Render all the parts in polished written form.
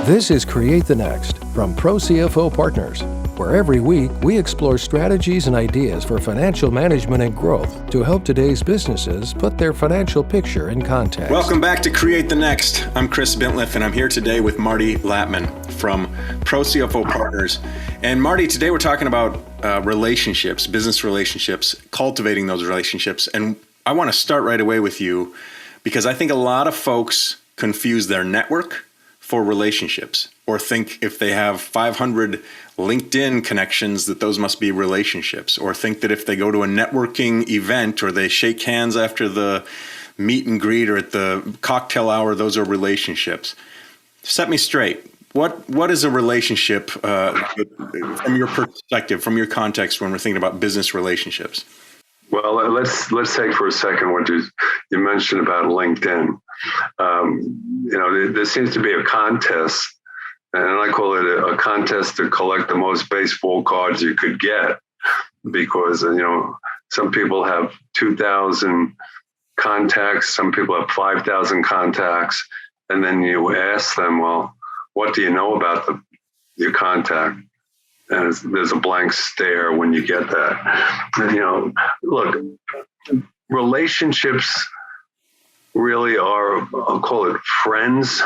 This is Create the Next from ProCFO Partners, where every week we explore strategies and ideas for financial management and growth to help today's businesses put their financial picture in context. Welcome back to Create the Next. I'm Chris Bintliff, and I'm here today with Marty Latman from ProCFO Partners. And Marty, today we're talking about relationships, business relationships, cultivating those relationships. And I want to start right away with you because I think a lot of folks confuse their network for relationships, or think if they have 500 LinkedIn connections that those must be relationships, or think that if they go to a networking event or they shake hands after the meet and greet or at the cocktail hour, those are relationships. Set me straight. What is a relationship from your perspective, from your context when we're thinking about business relationships? Well, let's take for a second what you mentioned about LinkedIn. There seems to be a contest, and I call it a contest to collect the most baseball cards you could get, because some people have 2,000 contacts, some people have 5,000 contacts, and then you ask them, well, what do you know about your contact? And there's a blank stare when you get that. And, look, relationships really are, I'll call it friends,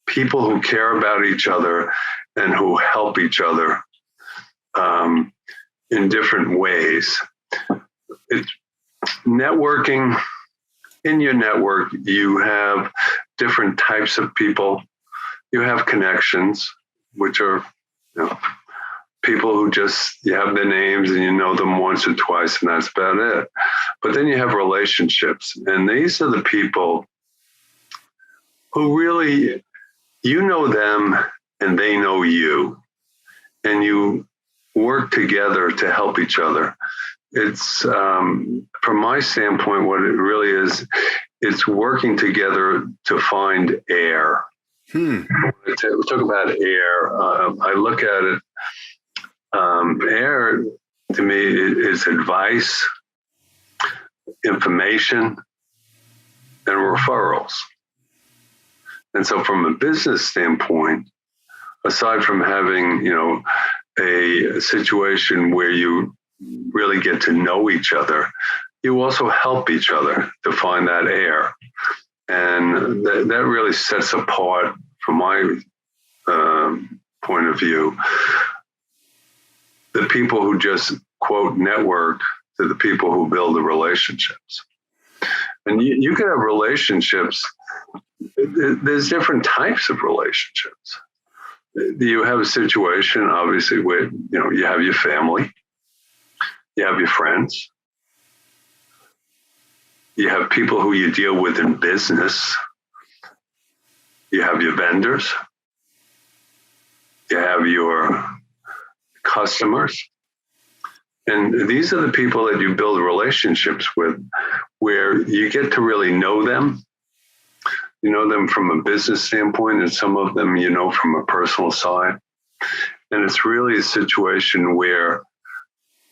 people who care about each other and who help each other in different ways. It's networking. In your network, you have different types of people. You have connections, which are, people who you have their names and you know them once or twice, and that's about it. But then you have relationships, and these are the people who really, you know them and they know you, and you work together to help each other. It's, from my standpoint, what it really is, it's working together to find air. We talk about air. I look at it, air to me is advice, information, and referrals. And so from a business standpoint, aside from having, a situation where you really get to know each other, you also help each other to find that air. And that really sets apart, from my point of view, the people who just, quote, network to the people who build the relationships. And you can have relationships. There's different types of relationships. You have a situation, obviously, where, you have your family, you have your friends, you have people who you deal with in business, you have your vendors, you have your customers. And these are the people that you build relationships with, where you get to really know them. You know them from a business standpoint, and some of them from a personal side. And it's really a situation where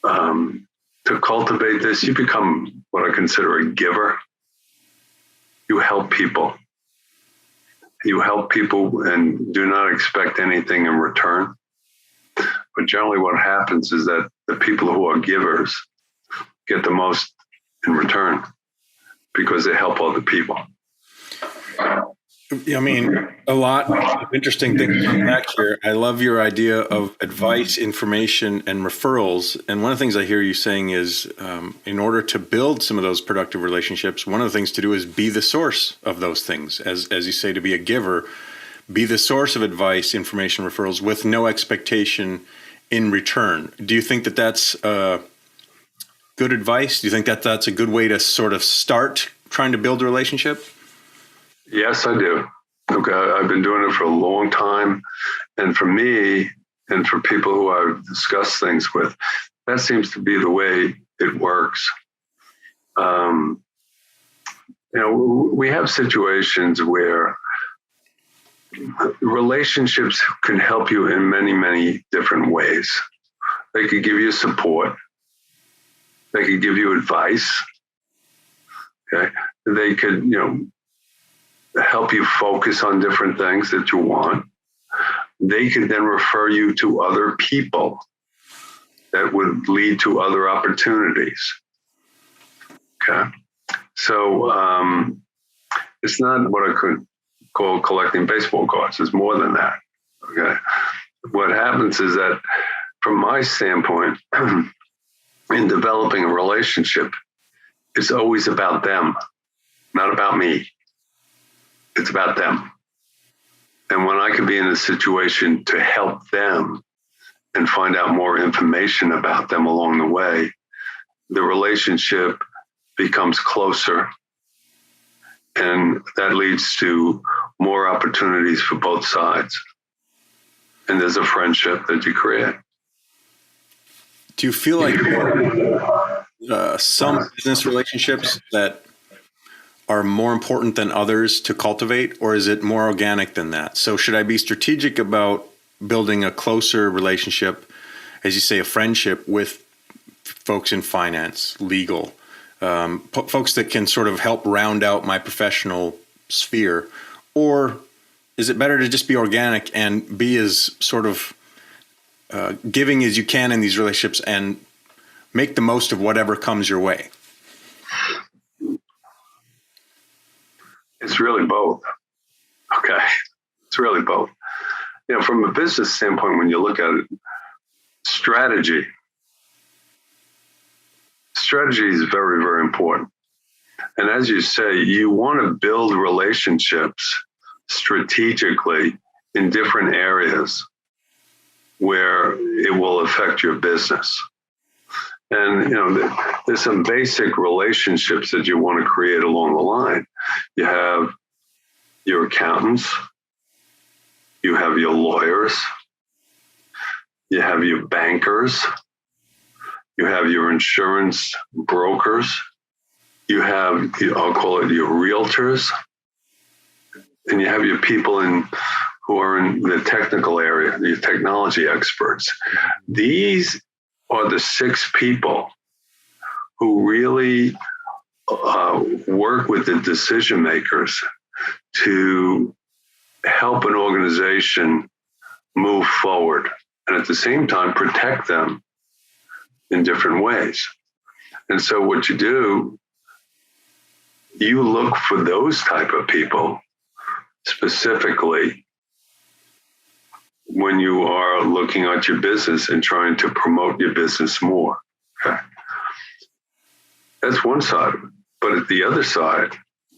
to cultivate this, you become what I consider a giver. You help people. You help people and do not expect anything in return. But generally what happens is that the people who are givers get the most in return because they help other people. I mean, a lot of interesting things coming back here. I love your idea of advice, information, and referrals. And one of the things I hear you saying is, in order to build some of those productive relationships, one of the things to do is be the source of those things. As you say, to be a giver, be the source of advice, information, referrals with no expectation in return. Do you think that that's good advice? Do you think that that's a good way to sort of start trying to build a relationship? Yes, I do. Okay, I've been doing it for a long time. And for me, and for people who I've discussed things with, that seems to be the way it works. We have situations where relationships can help you in many, many different ways. They could give you support. They could give you advice. Okay, they could, help you focus on different things that you want. they could then refer you to other people that would lead to other opportunities. Okay. So it's not what I could call collecting baseball cards. It's more than that. Okay. What happens is that from my standpoint, in developing a relationship, it's always about them, not about me. It's about them. And when I could be in a situation to help them and find out more information about them along the way, the relationship becomes closer. And that leads to more opportunities for both sides. And there's a friendship that you create. Do you feel like some business relationships that are more important than others to cultivate, or is it more organic than that? So should I be strategic about building a closer relationship, as you say, a friendship with folks in finance, legal, folks that can sort of help round out my professional sphere? Or is it better to just be organic and be as sort of giving as you can in these relationships and make the most of whatever comes your way? It's really both. Okay. It's really both. From a business standpoint, when you look at it, strategy is very, very important. And as you say, you want to build relationships strategically in different areas where it will affect your business. And, there's some basic relationships that you want to create along the line. You have your accountants, you have your lawyers, you have your bankers, you have your insurance brokers, you have, I'll call it your realtors, and you have your people who are in the technical area, your technology experts. These are the 6 people who really work with the decision makers to help an organization move forward, and at the same time protect them in different ways. And so what you do, you look for those type of people specifically when you are looking at your business and trying to promote your business more. Okay. That's one side of it. But at the other side,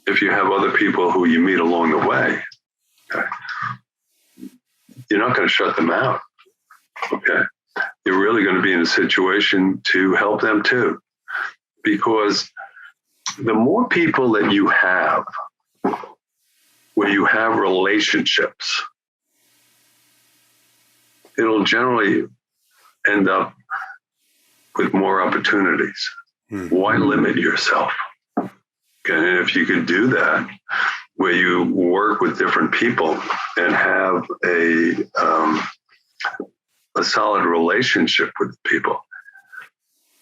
if you have other people who you meet along the way, okay, you're not going to shut them out. Okay. You're really going to be in a situation to help them too. Because the more people that you have, where you have relationships, it'll generally end up with more opportunities. Why limit yourself? Okay, and if you could do that, where you work with different people and have a solid relationship with people,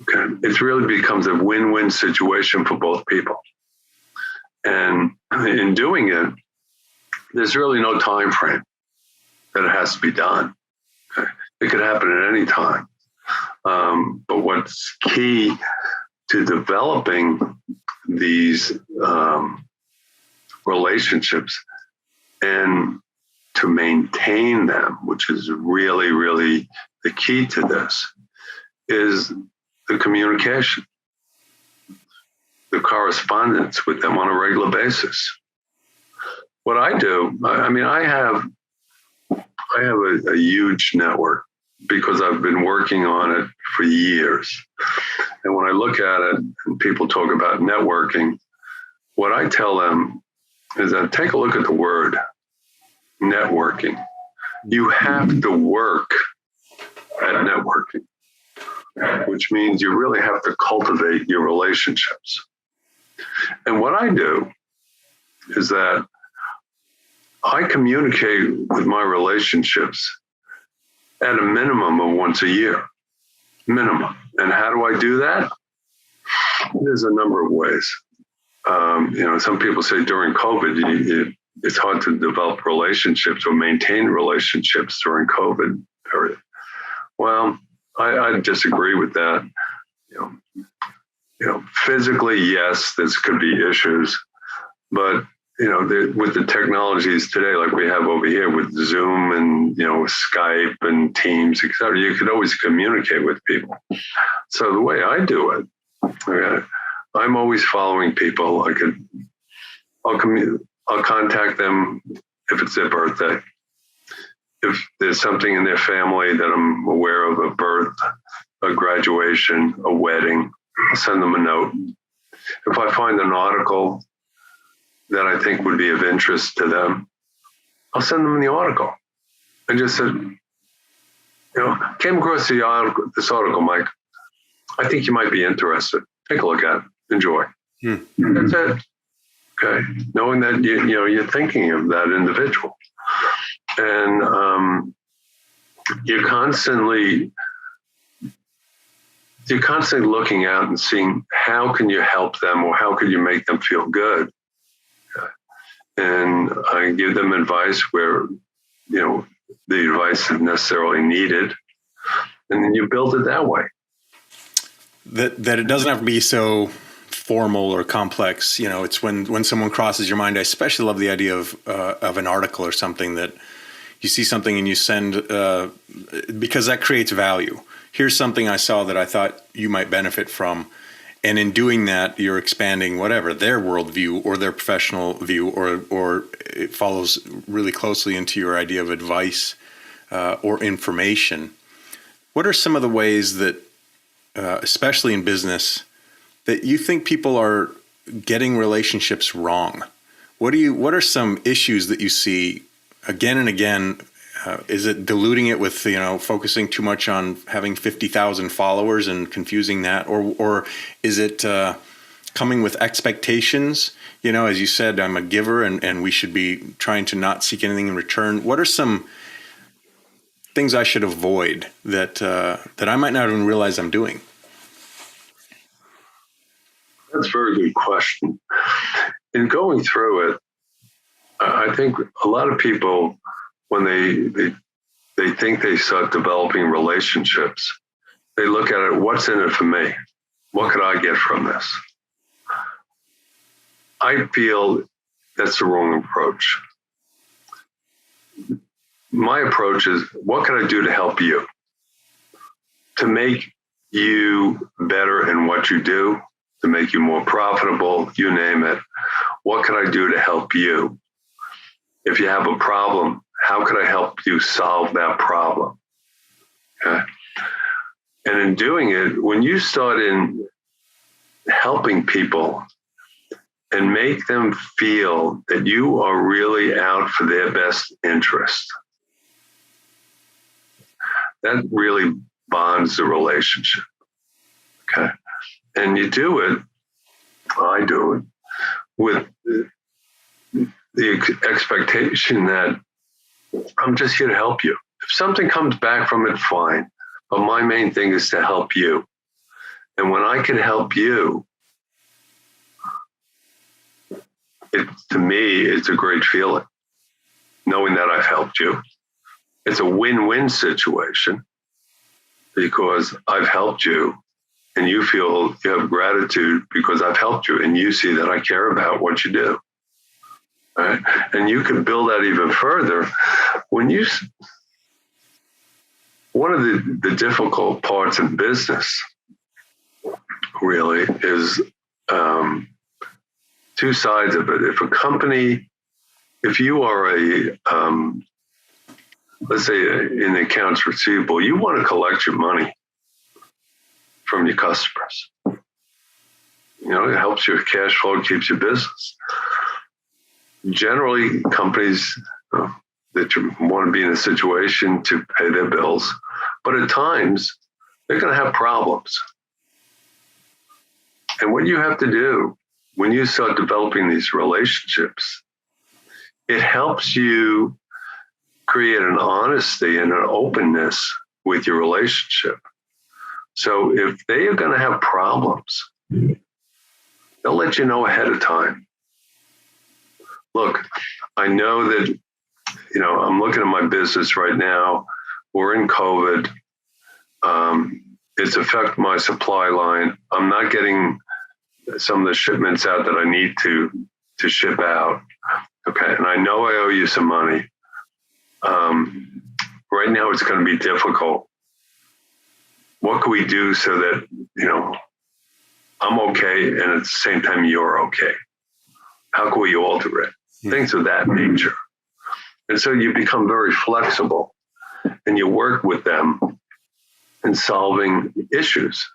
okay, it really becomes a win-win situation for both people. And in doing it, there's really no time frame that it has to be done. Okay. It could happen at any time. But what's key to developing these relationships and to maintain them, which is really, really the key to this, is the communication, the correspondence with them on a regular basis. What I do, I have a huge network because I've been working on it for years. And when I look at it and people talk about networking, what I tell them is that take a look at the word networking. You have to work at networking, which means you really have to cultivate your relationships. And what I do is that I communicate with my relationships at a minimum of once a year, minimum. And how do I do that? There's a number of ways. Some people say during COVID, it's hard to develop relationships or maintain relationships during COVID period. Well, I disagree with that. Physically, yes, this could be issues, but with the technologies today, like we have over here with Zoom and Skype and Teams, etc., you could always communicate with people. So the way I do it, I'm always following people. I'll contact them if it's their birthday. If there's something in their family that I'm aware of, a birth, a graduation, a wedding, I'll send them a note. If I find an article that I think would be of interest to them, I'll send them the article. I just said, came across this article, Mike. I think you might be interested. Take a look at it. Enjoy. That's it. Okay. Knowing that you're thinking of that individual. And you're constantly looking out and seeing how can you help them or how can you make them feel good. And I give them advice where, the advice is necessarily needed. And then you build it that way. That it doesn't have to be so formal or complex. It's when someone crosses your mind. I especially love the idea of an article or something that you see something and you send, because that creates value. Here's something I saw that I thought you might benefit from. And in doing that, you're expanding whatever, their worldview or their professional view, or it follows really closely into your idea of advice or information. What are some of the ways that, especially in business, that you think people are getting relationships wrong? What are some issues that you see again and again? Is it diluting it with, focusing too much on having 50,000 followers and confusing that? Or is it coming with expectations? As you said, I'm a giver and we should be trying to not seek anything in return. What are some things I should avoid that I might not even realize I'm doing? That's a very good question. In going through it, I think a lot of people, when they think they start developing relationships, they look at it, what's in it for me? What could I get from this? I feel that's the wrong approach. My approach is, what can I do to help you? To make you better in what you do, to make you more profitable, you name it. What can I do to help you? If you have a problem, how can I help you solve that problem? Okay. And in doing it, when you start in helping people and make them feel that you are really out for their best interest, that really bonds the relationship. Okay. And you do it, I do it, with the expectation that I'm just here to help you. If something comes back from it, fine. But my main thing is to help you. And when I can help you, to me, it's a great feeling, knowing that I've helped you. It's a win-win situation because I've helped you and you feel you have gratitude because I've helped you and you see that I care about what you do. Right? And you can build that even further. One of the difficult parts in business really is two sides of it. If you are let's say in accounts receivable, you want to collect your money from your customers. It helps your cash flow, keeps your business. Generally, companies that want to be in a situation to pay their bills, but at times they're going to have problems. And what you have to do when you start developing these relationships, it helps you create an honesty and an openness with your relationship. So if they are going to have problems, they'll let you know ahead of time. look, I know that, I'm looking at my business right now. We're in COVID. It's affected my supply line. I'm not getting some of the shipments out that I need to ship out. Okay. And I know I owe you some money. Right now it's going to be difficult. What can we do so that, I'm okay and at the same time you're okay? How can we alter it? Things of that nature. And so you become very flexible and you work with them in solving issues.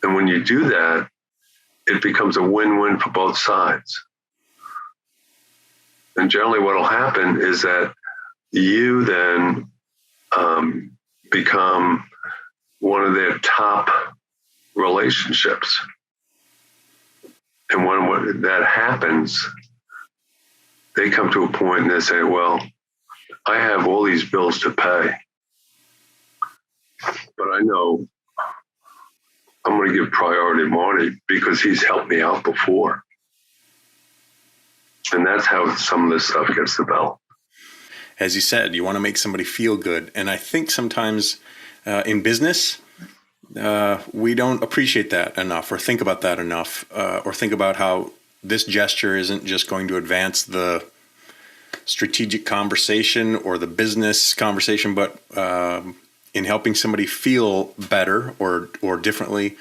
And when you do that, it becomes a win-win for both sides. And generally what will happen is that you then become one of their top relationships. And when that happens, they come to a point and they say, well, I have all these bills to pay, but I know I'm going to give priority to Marty because he's helped me out before. And that's how some of this stuff gets developed. As you said, you want to make somebody feel good. And I think sometimes in business, we don't appreciate that enough or think about that enough or think about how this gesture isn't just going to advance the strategic conversation or the business conversation, but in helping somebody feel better or differently,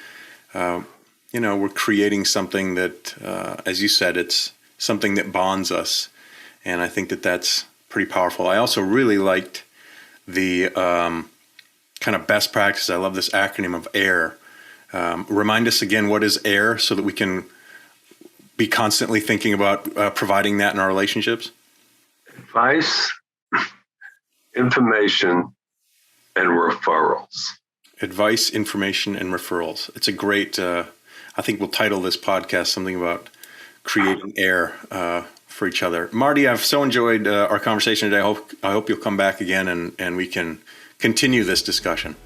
we're creating something that, as you said, it's something that bonds us. And I think that that's pretty powerful. I also really liked the kind of best practice. I love this acronym of AIR. Remind us again, what is AIR so that we can be constantly thinking about providing that in our relationships? Advice, information, and referrals. Advice, information, and referrals. It's a great, I think we'll title this podcast something about creating AIR for each other. Marty, I've so enjoyed our conversation today. I hope you'll come back again and we can continue this discussion.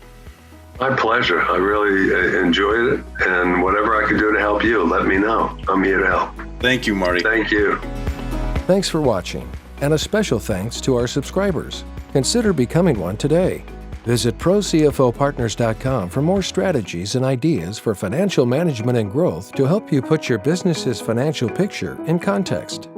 My pleasure. I really enjoyed it. And whatever I can do to help you, let me know. I'm here to help. Thank you, Marty. Thank you. Thanks for watching, and a special thanks to our subscribers. Consider becoming one today. Visit ProCFOPartners.com for more strategies and ideas for financial management and growth to help you put your business's financial picture in context.